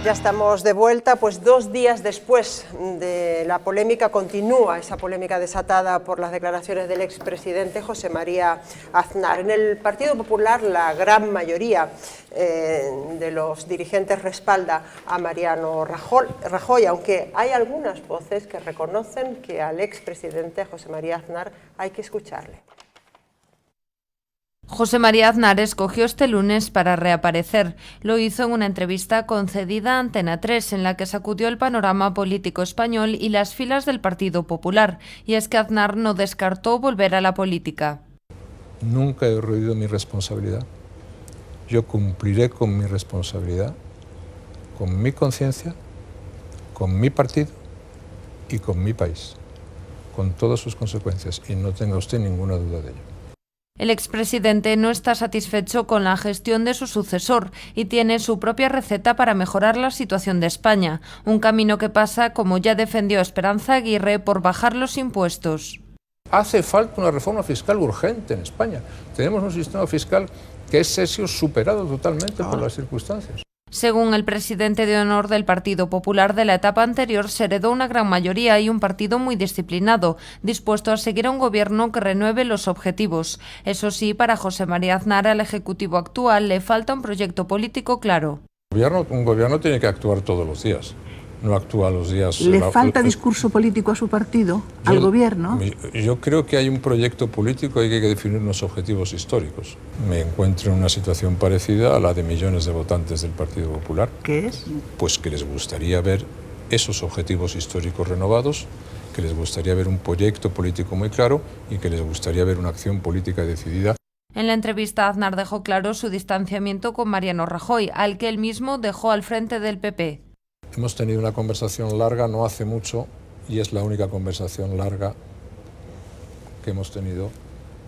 Ya estamos de vuelta, pues 2 días después de la polémica, continúa esa polémica desatada por las declaraciones del expresidente José María Aznar. En el Partido Popular la gran mayoría de los dirigentes respalda a Mariano Rajoy, aunque hay algunas voces que reconocen que al expresidente José María Aznar hay que escucharle. José María Aznar escogió este lunes para reaparecer. Lo hizo en una entrevista concedida a Antena 3, en la que sacudió el panorama político español y las filas del Partido Popular. Y es que Aznar no descartó volver a la política. Nunca he eludido mi responsabilidad. Yo cumpliré con mi responsabilidad, con mi conciencia, con mi partido y con mi país, con todas sus consecuencias, y no tenga usted ninguna duda de ello. El expresidente no está satisfecho con la gestión de su sucesor y tiene su propia receta para mejorar la situación de España, un camino que pasa, como ya defendió Esperanza Aguirre, por bajar los impuestos. Hace falta una reforma fiscal urgente en España. Tenemos un sistema fiscal que ha sido superado totalmente por las circunstancias. Según el presidente de honor del Partido Popular, de la etapa anterior se heredó una gran mayoría y un partido muy disciplinado, dispuesto a seguir a un gobierno que renueve los objetivos. Eso sí, para José María Aznar, al Ejecutivo actual, le falta un proyecto político claro. Un gobierno tiene que actuar todos los días. No actúa los días. ¿Le falta discurso político a su partido, al gobierno? Yo creo que hay un proyecto político y que hay que definir unos objetivos históricos. Me encuentro en una situación parecida a la de millones de votantes del Partido Popular. ¿Qué es? Pues que les gustaría ver esos objetivos históricos renovados, que les gustaría ver un proyecto político muy claro y que les gustaría ver una acción política decidida. En la entrevista, Aznar dejó claro su distanciamiento con Mariano Rajoy, al que él mismo dejó al frente del PP. Hemos tenido una conversación larga no hace mucho y es la única conversación larga que hemos tenido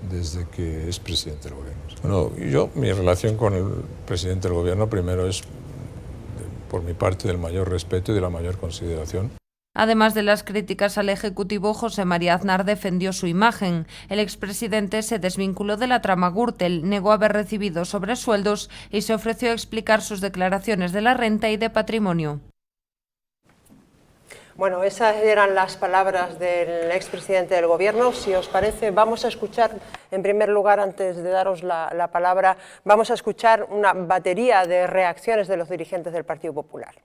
desde que es presidente del gobierno. Bueno, mi relación con el presidente del gobierno primero es, por mi parte, del mayor respeto y de la mayor consideración. Además de las críticas al Ejecutivo, José María Aznar defendió su imagen. El expresidente se desvinculó de la trama Gürtel, negó haber recibido sobresueldos y se ofreció a explicar sus declaraciones de la renta y de patrimonio. Bueno, esas eran las palabras del expresidente del Gobierno. Si os parece, vamos a escuchar, en primer lugar, antes de daros la palabra, vamos a escuchar una batería de reacciones de los dirigentes del Partido Popular.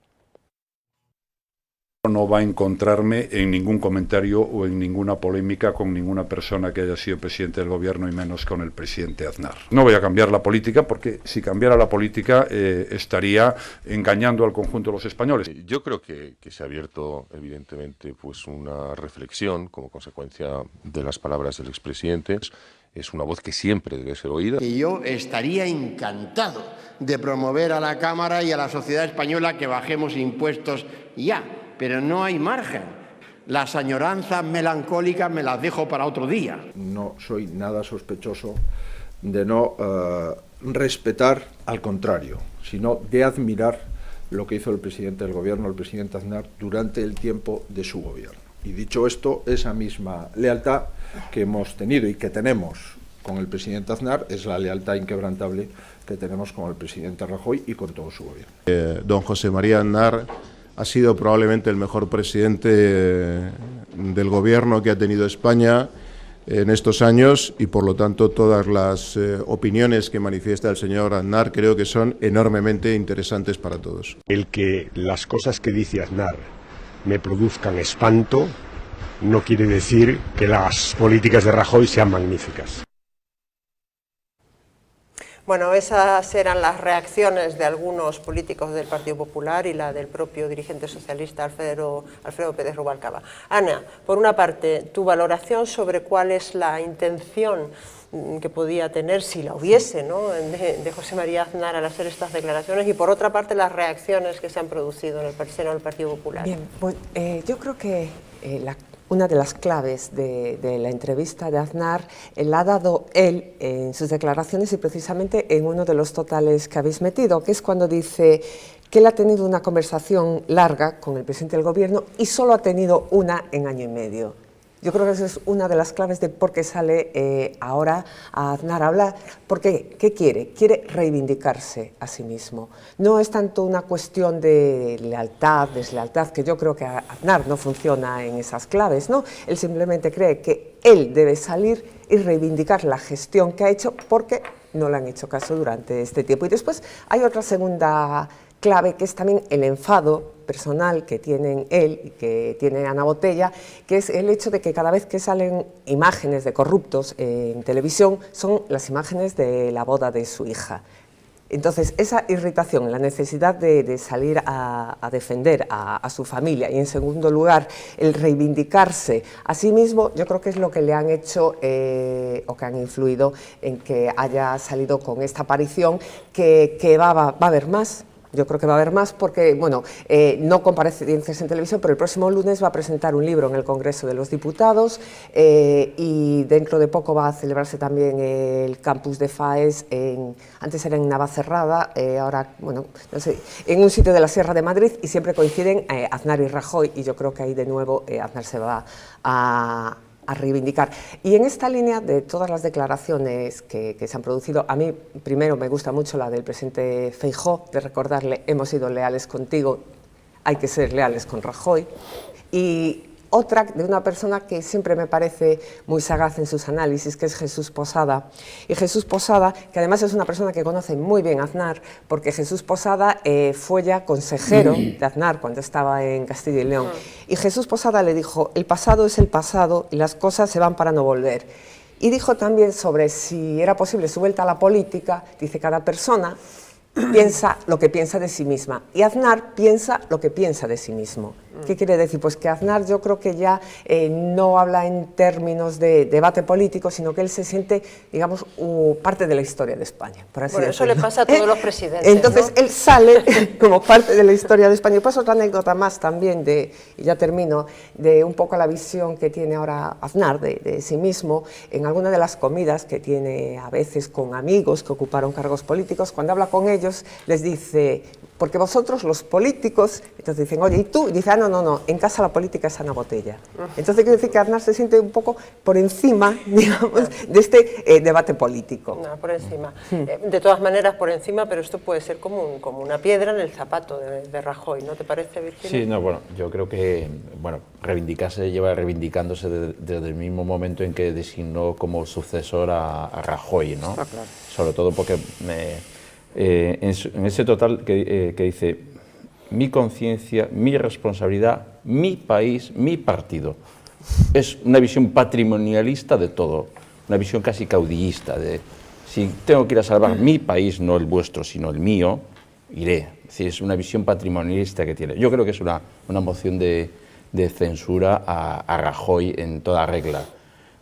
No va a encontrarme en ningún comentario o en ninguna polémica con ninguna persona que haya sido presidente del gobierno y menos con el presidente Aznar. No voy a cambiar la política porque si cambiara la política estaría engañando al conjunto de los españoles. Yo creo que se ha abierto evidentemente pues una reflexión como consecuencia de las palabras del expresidente. Es una voz que siempre debe ser oída. Y yo estaría encantado de promover a la Cámara y a la sociedad española que bajemos impuestos ya. Pero no hay margen. Las añoranzas melancólicas me las dejo para otro día. No soy nada sospechoso de no respetar, al contrario, sino de admirar lo que hizo el presidente del gobierno, el presidente Aznar, durante el tiempo de su gobierno. Y dicho esto, esa misma lealtad que hemos tenido y que tenemos con el presidente Aznar es la lealtad inquebrantable que tenemos con el presidente Rajoy y con todo su gobierno. Don José María Aznar ha sido probablemente el mejor presidente del gobierno que ha tenido España en estos años y, por lo tanto, todas las opiniones que manifiesta el señor Aznar creo que son enormemente interesantes para todos. El que las cosas que dice Aznar me produzcan espanto no quiere decir que las políticas de Rajoy sean magníficas. Bueno, esas eran las reacciones de algunos políticos del Partido Popular y la del propio dirigente socialista Alfredo Pérez Rubalcaba. Ana, por una parte, tu valoración sobre cuál es la intención que podía tener, si la hubiese, ¿no?, de José María Aznar al hacer estas declaraciones, y por otra parte las reacciones que se han producido en el seno del Partido Popular. Bien, pues yo creo que una de las claves de la entrevista de Aznar la ha dado él en sus declaraciones y precisamente en uno de los totales que habéis metido, que es cuando dice que él ha tenido una conversación larga con el presidente del gobierno y solo ha tenido una en año y medio. Yo creo que esa es una de las claves de por qué sale ahora a Aznar a hablar. ¿Por qué? ¿Qué quiere? Quiere reivindicarse a sí mismo. No es tanto una cuestión de lealtad, deslealtad, que yo creo que Aznar no funciona en esas claves, ¿no? Él simplemente cree que él debe salir y reivindicar la gestión que ha hecho porque no le han hecho caso durante este tiempo. Y después hay otra segunda clave, que es también el enfado personal que tienen él y que tiene Ana Botella, que es el hecho de que cada vez que salen imágenes de corruptos en televisión son las imágenes de la boda de su hija. Entonces, esa irritación, la necesidad de salir a defender a su familia y, en segundo lugar, el reivindicarse a sí mismo, yo creo que es lo que le han hecho o que han influido en que haya salido con esta aparición, que va a haber más. Yo creo que va a haber más porque, bueno, no comparecencias en televisión, pero el próximo lunes va a presentar un libro en el Congreso de los Diputados y dentro de poco va a celebrarse también el campus de FAES, antes era en Navacerrada, ahora, bueno, no sé, en un sitio de la Sierra de Madrid, y siempre coinciden Aznar y Rajoy, y yo creo que ahí de nuevo Aznar se va a reivindicar. Y en esta línea de todas las declaraciones que se han producido, a mí primero me gusta mucho la del presidente Feijóo, de recordarle: hemos sido leales contigo, hay que ser leales con Rajoy. Y otra de una persona que siempre me parece muy sagaz en sus análisis, que es Jesús Posada. Y Jesús Posada, que además es una persona que conoce muy bien a Aznar, porque Jesús Posada fue ya consejero de Aznar cuando estaba en Castilla y León. Y Jesús Posada le dijo: el pasado es el pasado y las cosas se van para no volver. Y dijo también sobre si era posible su vuelta a la política, dice: cada persona piensa lo que piensa de sí misma, y Aznar piensa lo que piensa de sí mismo. ¿Qué quiere decir? Pues que Aznar, yo creo que ya no habla en términos de debate político, sino que él se siente, digamos, parte de la historia de España, por así decirlo. Eso le pasa a todos los presidentes, Entonces, ¿no? él sale como parte de la historia de España. Y pues otra anécdota más también, y ya termino, de un poco la visión que tiene ahora Aznar de sí mismo, en alguna de las comidas que tiene a veces con amigos que ocuparon cargos políticos. Cuando habla con ellos, les dice: porque vosotros los políticos, entonces dicen: oye, ¿y tú? Y dice: ah, no, en casa la política es Ana Botella. Entonces quiero decir que Aznar se siente un poco por encima, digamos, de este debate político. No, por encima. De todas maneras, por encima, pero esto puede ser como una piedra en el zapato de Rajoy, ¿no te parece, Virginia? Sí, no, bueno, yo creo que, bueno, reivindicarse lleva reivindicándose desde el mismo momento en que designó como sucesor a Rajoy, ¿no? Ah, claro. Sobre todo porque en ese total que dice: mi conciencia, mi responsabilidad, mi país, mi partido. Es una visión patrimonialista de todo, una visión casi caudillista de: si tengo que ir a salvar mi país, no el vuestro, sino el mío, iré. Es decir, es una visión patrimonialista que tiene. Yo creo que es una moción de censura a Rajoy en toda regla.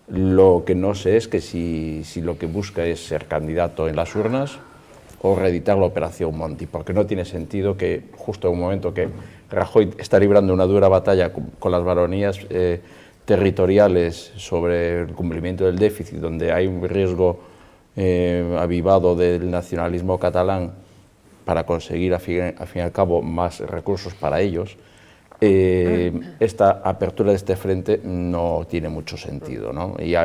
Lo que no sé es que si lo que busca es ser candidato en las urnas o reeditar la Operación Monti, porque no tiene sentido que justo en un momento que Rajoy está librando una dura batalla con las baronías territoriales sobre el cumplimiento del déficit, donde hay un riesgo avivado del nacionalismo catalán para conseguir, a fin y al cabo, más recursos para ellos, esta apertura de este frente no tiene mucho sentido, ¿no? Y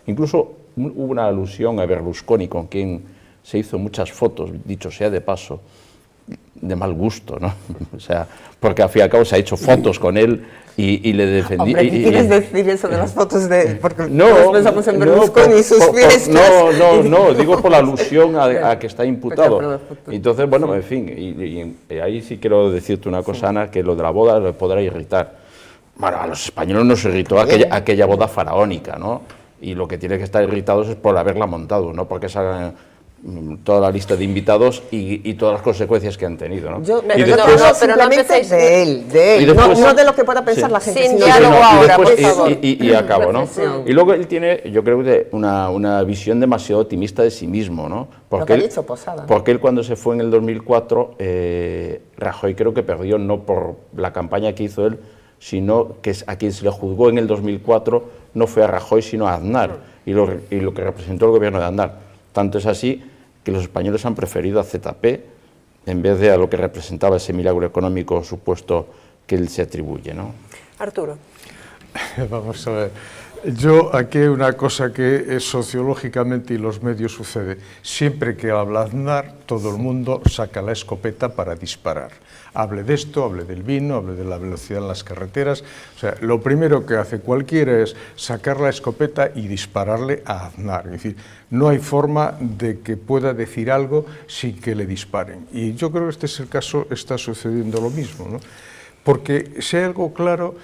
incluso hubo una alusión a Berlusconi, con quien se hizo muchas fotos, dicho sea de paso, de mal gusto, ¿no? O sea, porque al fin y al cabo se ha hecho fotos con él y le defendí. Hombre, ¿qué quieres decir eso de las fotos de...? Porque todos pensamos en Berlusconi y sus fiestas. No, digo por la alusión a que está imputado. Entonces, bueno, en fin, y ahí sí quiero decirte una cosa, Ana, que lo de la boda le podrá irritar. Bueno, a los españoles nos irritó aquella boda faraónica, ¿no? Y lo que tiene que estar irritados es por haberla montado, no porque salgan toda la lista de invitados y todas las consecuencias que han tenido, ¿no? Pero no empecéis de él, después, no de lo que pueda pensar la gente. Sin diálogo ahora, por favor. Y acabo, ¿no? Y luego él tiene, yo creo que una visión demasiado optimista de sí mismo, ¿no? Porque lo que ha dicho Posada. Porque él, cuando se fue en el 2004, Rajoy creo que perdió no por la campaña que hizo él, sino que a quien se le juzgó en el 2004 no fue a Rajoy, sino a Aznar, y lo que representó el gobierno de Aznar. Tanto es así que los españoles han preferido a ZP en vez de a lo que representaba ese milagro económico supuesto que él se atribuye, ¿no? Arturo. Vamos a ver. Yo, aquí hay una cosa que sociológicamente y los medios sucede. Siempre que habla Aznar, todo el mundo saca la escopeta para disparar. Hable de esto, hable del vino, hable de la velocidad en las carreteras. O sea, lo primero que hace cualquiera es sacar la escopeta y dispararle a Aznar. Es decir, no hay forma de que pueda decir algo sin que le disparen. Y yo creo que este es el caso, está sucediendo lo mismo, ¿no? Porque si hay algo claro,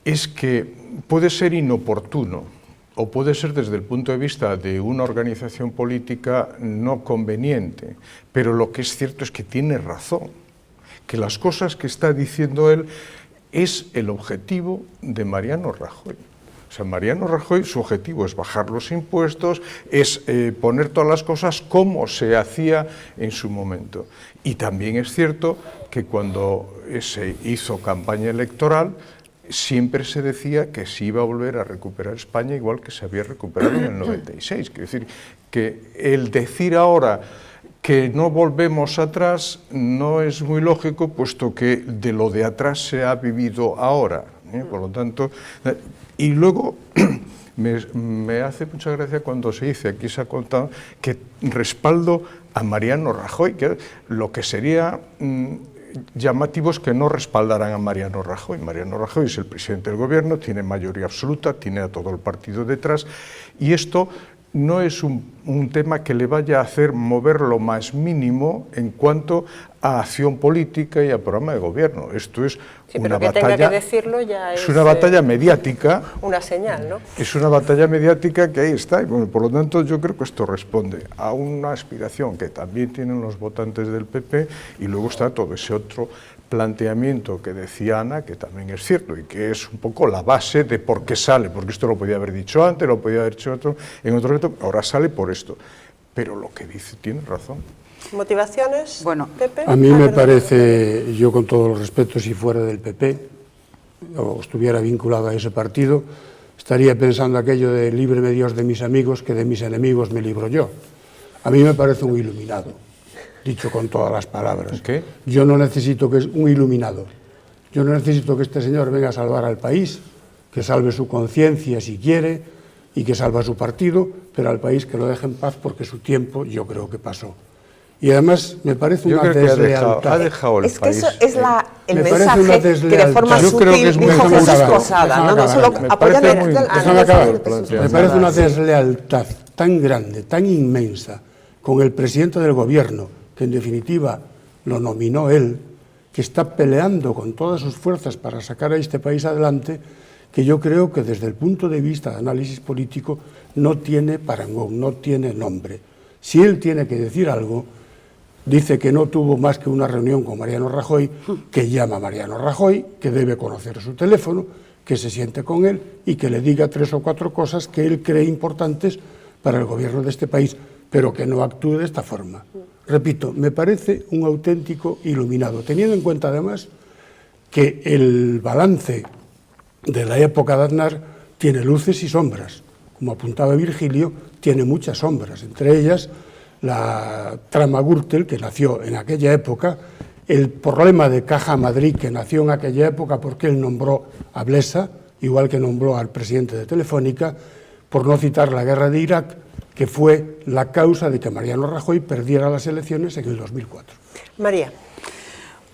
es que puede ser inoportuno o puede ser desde el punto de vista de una organización política no conveniente, pero lo que es cierto es que tiene razón, que las cosas que está diciendo él es el objetivo de Mariano Rajoy. O sea, Mariano Rajoy, su objetivo es bajar los impuestos, es poner todas las cosas como se hacía en su momento. Y también es cierto que cuando se hizo campaña electoral, siempre se decía que se iba a volver a recuperar España igual que se había recuperado en el 96. Quiero decir, que el decir ahora que no volvemos atrás no es muy lógico, puesto que de lo de atrás se ha vivido ahora. Por lo tanto, y luego me hace mucha gracia cuando se dice, aquí se ha contado, que respaldo a Mariano Rajoy, que lo que sería llamativos que no respaldaran a Mariano Rajoy. Mariano Rajoy es el presidente del gobierno, tiene mayoría absoluta, tiene a todo el partido detrás, y esto no es un tema que le vaya a hacer mover lo más mínimo en cuanto a acción política y a programa de gobierno. Esto es una batalla, tenga que decirlo ya es una batalla mediática. Una señal, ¿no? Es una batalla mediática que ahí está, y bueno, por lo tanto yo creo que esto responde a una aspiración que también tienen los votantes del PP, y luego está todo ese otro planteamiento que decía Ana, que también es cierto y que es un poco la base de por qué sale, porque esto lo podía haber dicho antes, lo podía haber dicho en otro momento, ahora sale por esto. Pero lo que dice tiene razón. ¿Motivaciones, bueno, Pepe? A mí me parece, yo con todos los respetos, si fuera del PP o estuviera vinculado a ese partido, estaría pensando aquello de líbreme Dios de mis amigos, que de mis enemigos me libro yo. A mí me parece un iluminado, dicho con todas las palabras. ¿Qué? Yo no necesito que es un iluminado. Yo no necesito que este señor venga a salvar al país, que salve su conciencia si quiere y que salve a su partido, pero al país que lo deje en paz, porque su tiempo yo creo que pasó. Y además me parece una deslealtad. Ha dejado el país. Es que eso es el mensaje que de forma sutil dijo Jesús Posada. No solo apoyan me parece una deslealtad tan grande, tan inmensa, con el presidente del gobierno, que en definitiva lo nominó él, que está peleando con todas sus fuerzas para sacar a este país adelante, que yo creo que desde el punto de vista de análisis político no tiene parangón, no tiene nombre. Si él tiene que decir algo, dice que no tuvo más que una reunión con Mariano Rajoy, que llama a Mariano Rajoy, que debe conocer su teléfono, que se siente con él y que le diga 3 o 4 cosas que él cree importantes para el gobierno de este país, pero que no actúe de esta forma. Repito, me parece un auténtico iluminado, teniendo en cuenta además que el balance de la época de Aznar tiene luces y sombras. Como apuntaba Virgilio, tiene muchas sombras, entre ellas la trama Gürtel, que nació en aquella época, el problema de Caja Madrid, que nació en aquella época porque él nombró a Blesa, igual que nombró al presidente de Telefónica, por no citar la guerra de Irak, que fue la causa de que Mariano Rajoy perdiera las elecciones en el 2004. María.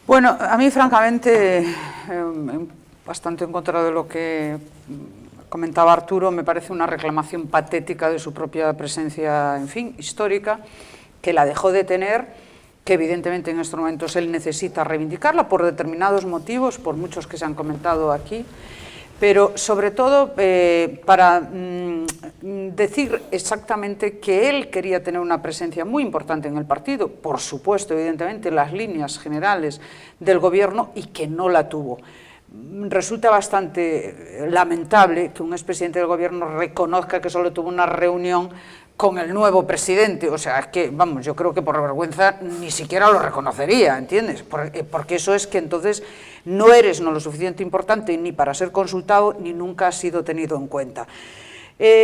Bueno, a mí francamente, bastante en contra de lo que comentaba Arturo, me parece una reclamación patética de su propia presencia, en fin, histórica, que la dejó de tener, que evidentemente en estos momentos él necesita reivindicarla por determinados motivos, por muchos que se han comentado aquí, pero sobre todo para decir exactamente que él quería tener una presencia muy importante en el partido, por supuesto, evidentemente, en las líneas generales del gobierno, y que no la tuvo. Resulta bastante lamentable que un expresidente del gobierno reconozca que solo tuvo una reunión con el nuevo presidente. O sea, es que, vamos, yo creo que por vergüenza ni siquiera lo reconocería, ¿entiendes? Porque eso es que entonces no eres lo suficiente importante ni para ser consultado ni nunca has sido tenido en cuenta.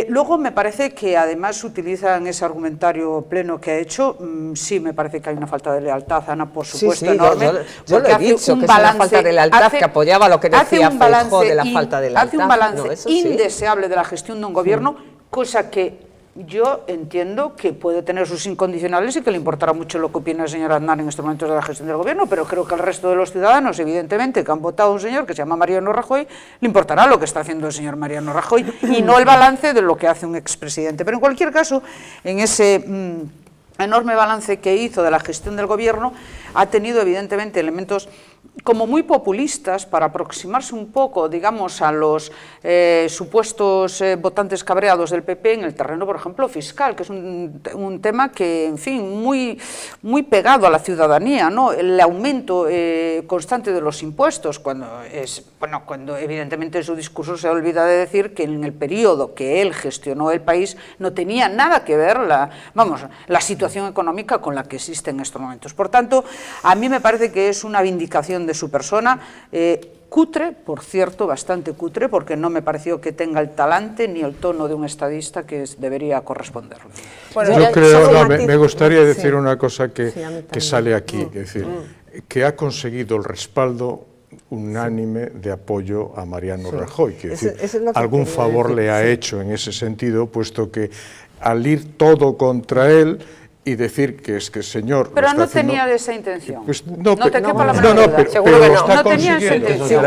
Luego me parece que además utilizan ese argumentario pleno que ha hecho, sí me parece que hay una falta de lealtad, Ana, por supuesto, enorme. Yo lo he dicho, que es una falta de lealtad que apoyaba lo que decía Feijóo de la falta de lealtad. Hace un balance indeseable de la gestión de un gobierno, cosa que yo entiendo que puede tener sus incondicionales y que le importará mucho lo que opina el señor Aznar en estos momentos de la gestión del gobierno, pero creo que al resto de los ciudadanos, evidentemente, que han votado a un señor que se llama Mariano Rajoy, le importará lo que está haciendo el señor Mariano Rajoy y no el balance de lo que hace un expresidente. Pero en cualquier caso, en ese enorme balance que hizo de la gestión del gobierno, ha tenido evidentemente elementos como muy populistas para aproximarse un poco, digamos, a los supuestos votantes cabreados del PP en el terreno, por ejemplo, fiscal, que es un tema que, en fin, muy pegado a la ciudadanía, ¿no? El aumento constante de los impuestos, cuando evidentemente en su discurso se olvida de decir que en el periodo que él gestionó el país no tenía nada que ver la situación económica con la que existe en estos momentos. Por tanto, a mí me parece que es una vindicación de su persona, cutre, por cierto, bastante cutre, porque no me pareció que tenga el talante ni el tono de un estadista que debería corresponderle. Bueno, yo creo, me gustaría decir una cosa que sale aquí, es decir, que ha conseguido el respaldo unánime de apoyo a Mariano Rajoy, que es decir, algún favor le ha hecho en ese sentido, puesto que al ir todo contra él y decir que es que el señor... Pero no tenía esa intención. Pues no te quepa la menor duda. Pero seguro que no. No tenía esa intención.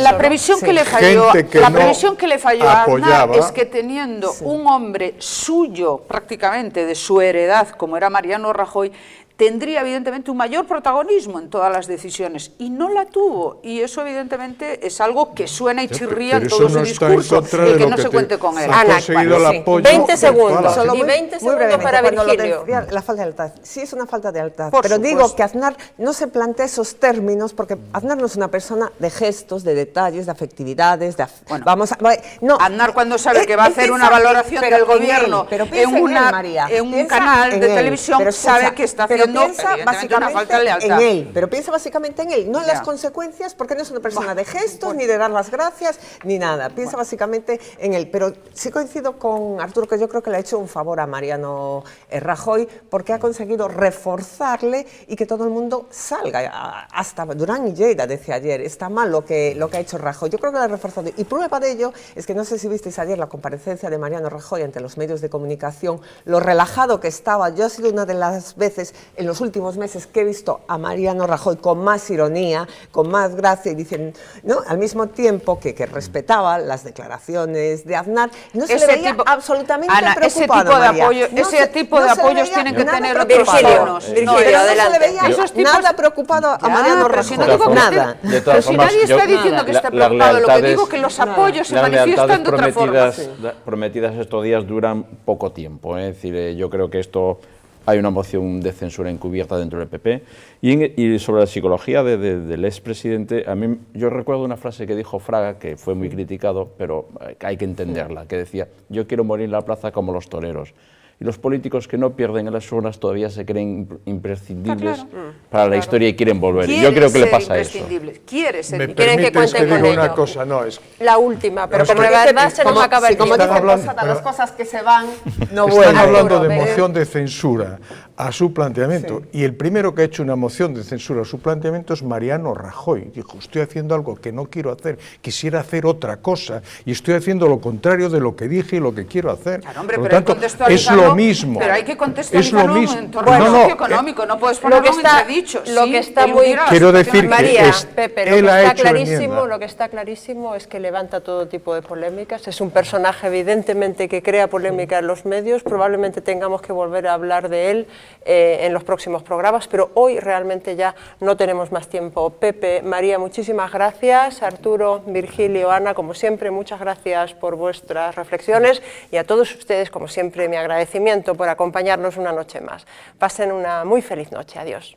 La previsión que le falló, a Aznar es que teniendo un hombre suyo, prácticamente de su heredad, como era Mariano Rajoy, tendría evidentemente un mayor protagonismo en todas las decisiones, y no la tuvo, y eso evidentemente es algo que suena y chirría en todo su discurso, el que no se cuente con él. Ana, 20 segundos, y 20 segundos para Virgilio. La falta de lealtad, sí es una falta de lealtad, pero digo que Aznar no se plantea esos términos, porque Aznar no es una persona de gestos, de detalles, de afectividades, Aznar cuando sabe que va a hacer una valoración del gobierno en un canal de televisión, sabe que está haciendo piensa básicamente en él, pero piensa básicamente en él, no en las consecuencias, porque no es una persona de gestos, ni de dar las gracias, ni nada, piensa básicamente en él. Pero sí coincido con Arturo, que yo creo que le ha hecho un favor a Mariano Rajoy, porque ha conseguido reforzarle y que todo el mundo salga, hasta Durán y Lleida decía ayer, está mal lo que ha hecho Rajoy, yo creo que lo ha reforzado, y prueba de ello es que no sé si visteis ayer la comparecencia de Mariano Rajoy ante los medios de comunicación, lo relajado que estaba. Yo ha sido una de las veces en los últimos meses que he visto a Mariano Rajoy con más ironía, con más gracia, y dicen, ¿no?, al mismo tiempo que respetaba las declaraciones de Aznar, no se le veía absolutamente preocupado. Ese tipo de apoyos tienen que tener otros tonos. Virgilio, adelante. No se le veía nada preocupado a Mariano Rajoy, nada. Pero si nadie está diciendo que esté preocupado, lo que digo es que los apoyos se manifiestan de otra forma. Las lealtades prometidas estos días duran poco tiempo, es decir, yo creo que esto... Hay una moción de censura encubierta dentro del PP. Y sobre la psicología del expresidente, yo recuerdo una frase que dijo Fraga, que fue muy criticado, pero hay que entenderla, que decía, yo quiero morir en la plaza como los toreros. Y los políticos que no pierden en las urnas todavía se creen imprescindibles para la historia y quieren volver. Yo creo que le pasa eso. ¿Me permites que diga una cosa? No, es la última, pero como de verdad se nos acaba el tiempo. Las cosas que se van no vuelven. Están hablando de moción de censura a su planteamiento, y el primero que ha hecho una moción de censura a su planteamiento es Mariano Rajoy. Dijo, estoy haciendo algo que no quiero hacer, quisiera hacer otra cosa, y estoy haciendo lo contrario de lo que dije y lo que quiero hacer. Claro, hombre, por lo tanto, es lo mismo. Pero hay que contextualizarlo en un entorno socioeconómico, no puedes ponerlo en entredicho. Lo que está muy... Quiero decir María, Pepe, lo que está clarísimo es que levanta todo tipo de polémicas, es un personaje evidentemente que crea polémica en los medios, probablemente tengamos que volver a hablar de él en los próximos programas, pero hoy realmente ya no tenemos más tiempo. Pepe, María, muchísimas gracias. Arturo, Virgilio, Ana, como siempre, muchas gracias por vuestras reflexiones, y a todos ustedes, como siempre, mi agradecimiento por acompañarnos una noche más. Pasen una muy feliz noche. Adiós.